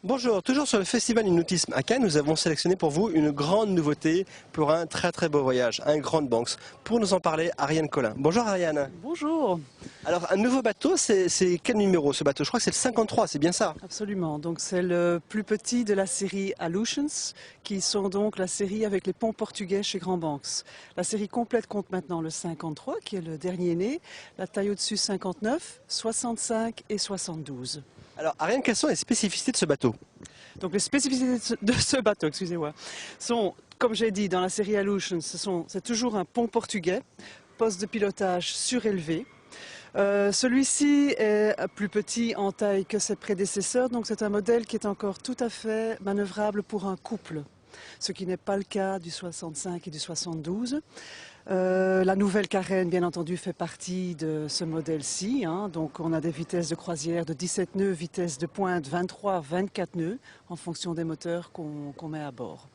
Bonjour, toujours sur le Festival du Nautisme à Cannes, nous avons sélectionné pour vous une grande nouveauté pour un très beau voyage, un Grand Banks. Pour nous en parler, Ariane Collin. Bonjour Ariane. Bonjour. Alors un nouveau bateau, c'est quel numéro ce bateau? Je crois que c'est le 53, c'est bien ça? Absolument, donc c'est le plus petit de la série Aleutians, qui sont donc la série avec les ponts portugais chez Grand Banks. La série complète compte maintenant le 53, qui est le dernier né, la taille au-dessus 59, 65 et 72. Alors Ariane, quelles sont les spécificités de ce bateau? Donc les spécificités de ce bateau, excusez-moi, sont, comme j'ai dit, dans la série Aleutians, c'est toujours un pont portugais, poste de pilotage surélevé. Celui-ci est plus petit en taille que ses prédécesseurs, donc c'est un modèle qui est encore tout à fait manœuvrable pour un couple, ce qui n'est pas le cas du 65 et du 72. La nouvelle carène, bien entendu, fait partie de ce modèle-ci. Donc on a des vitesses de croisière de 17 nœuds, vitesse de pointe 23-24 nœuds, en fonction des moteurs qu'on met à bord.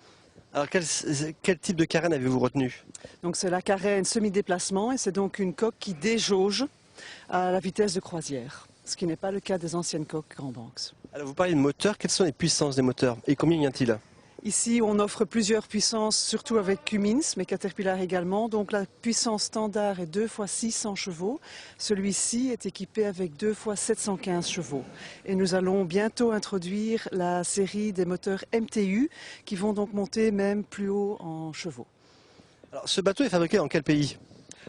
Alors quel type de carène avez-vous retenu? Donc c'est la carène semi-déplacement et c'est donc une coque qui déjauge à la vitesse de croisière, ce qui n'est pas le cas des anciennes coques Grand Banks. Alors vous parlez de moteurs, quelles sont les puissances des moteurs et combien y a-t-il? Ici, on offre plusieurs puissances, surtout avec Cummins, mais Caterpillar également. Donc la puissance standard est 2 fois 600 chevaux. Celui-ci est équipé avec 2 fois 715 chevaux. Et nous allons bientôt introduire la série des moteurs MTU qui vont donc monter même plus haut en chevaux. Alors ce bateau est fabriqué dans quel pays?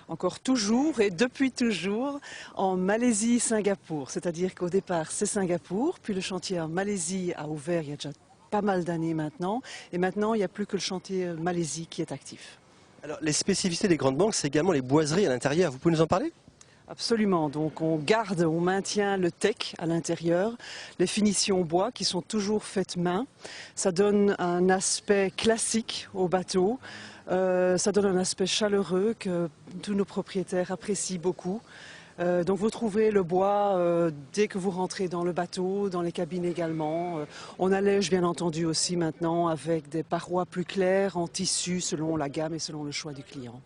Encore toujours et depuis toujours en Malaisie, Singapour. C'est-à-dire qu'au départ, c'est Singapour, puis le chantier en Malaisie a ouvert il y a déjà pas mal d'années maintenant. Et maintenant, il n'y a plus que le chantier Malaisie qui est actif. Alors les spécificités des grandes banques, c'est également les boiseries à l'intérieur. Vous pouvez nous en parler? Absolument, donc on maintient le teck à l'intérieur, les finitions bois qui sont toujours faites main. Ça donne un aspect classique au bateau, ça donne un aspect chaleureux que tous nos propriétaires apprécient beaucoup. Donc vous trouvez le bois dès que vous rentrez dans le bateau, dans les cabines également. On allège bien entendu aussi maintenant avec des parois plus claires en tissu selon la gamme et selon le choix du client.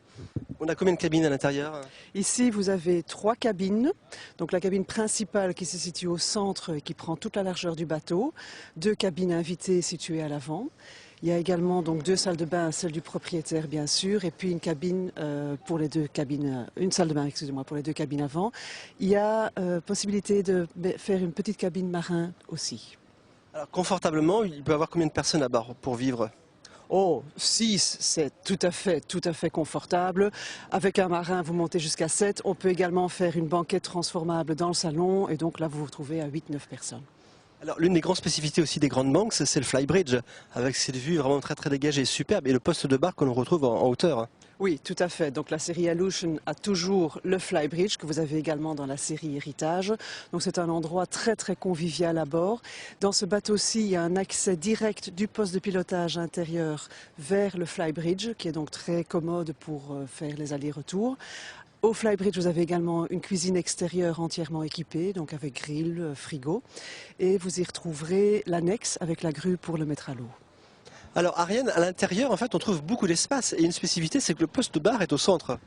On a combien de cabines à l'intérieur? Ici, vous avez 3 cabines. Donc la cabine principale qui se situe au centre et qui prend toute la largeur du bateau. 2 cabines invitées situées à l'avant. Il y a également donc 2 salles de bain, celle du propriétaire bien sûr, et puis une cabine pour les 2 cabines, une salle de bain, excusez-moi, pour les 2 cabines avant. Il y a possibilité de faire une petite cabine marin aussi. Alors confortablement, il peut y avoir combien de personnes à bord pour vivre? Oh, 6, c'est tout à fait confortable. Avec un marin, vous montez jusqu'à 7. On peut également faire une banquette transformable dans le salon et donc là, vous vous retrouvez à 8-9 personnes. Alors l'une des grandes spécificités aussi des grandes banques, c'est le flybridge, avec cette vue vraiment très dégagée, superbe, et le poste de bar que l'on retrouve en hauteur. Oui, tout à fait. Donc la série Aleutian a toujours le flybridge que vous avez également dans la série Héritage. Donc c'est un endroit très convivial à bord. Dans ce bateau-ci, il y a un accès direct du poste de pilotage intérieur vers le flybridge, qui est donc très commode pour faire les allers-retours. Au flybridge, vous avez également une cuisine extérieure entièrement équipée, donc avec grill, frigo. Et vous y retrouverez l'annexe avec la grue pour le mettre à l'eau. Alors Ariane, à l'intérieur, en fait, on trouve beaucoup d'espace, et une spécificité, c'est que le poste de bar est au centre.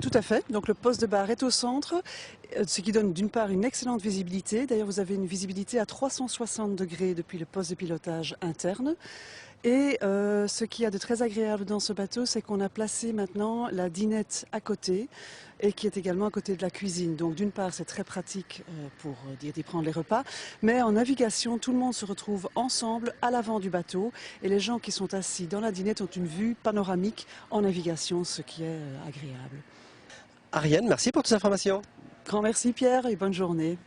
Tout à fait. Donc le poste de bar est au centre, ce qui donne d'une part une excellente visibilité. D'ailleurs, vous avez une visibilité à 360 degrés depuis le poste de pilotage interne. Et ce qu'il y a de très agréable dans ce bateau, c'est qu'on a placé maintenant la dinette à côté et qui est également à côté de la cuisine. Donc d'une part, c'est très pratique pour d'y prendre les repas, mais en navigation, tout le monde se retrouve ensemble à l'avant du bateau et les gens qui sont assis dans la dinette ont une vue panoramique en navigation, ce qui est agréable. Ariane, merci pour toutes ces informations. Grand merci Pierre et bonne journée.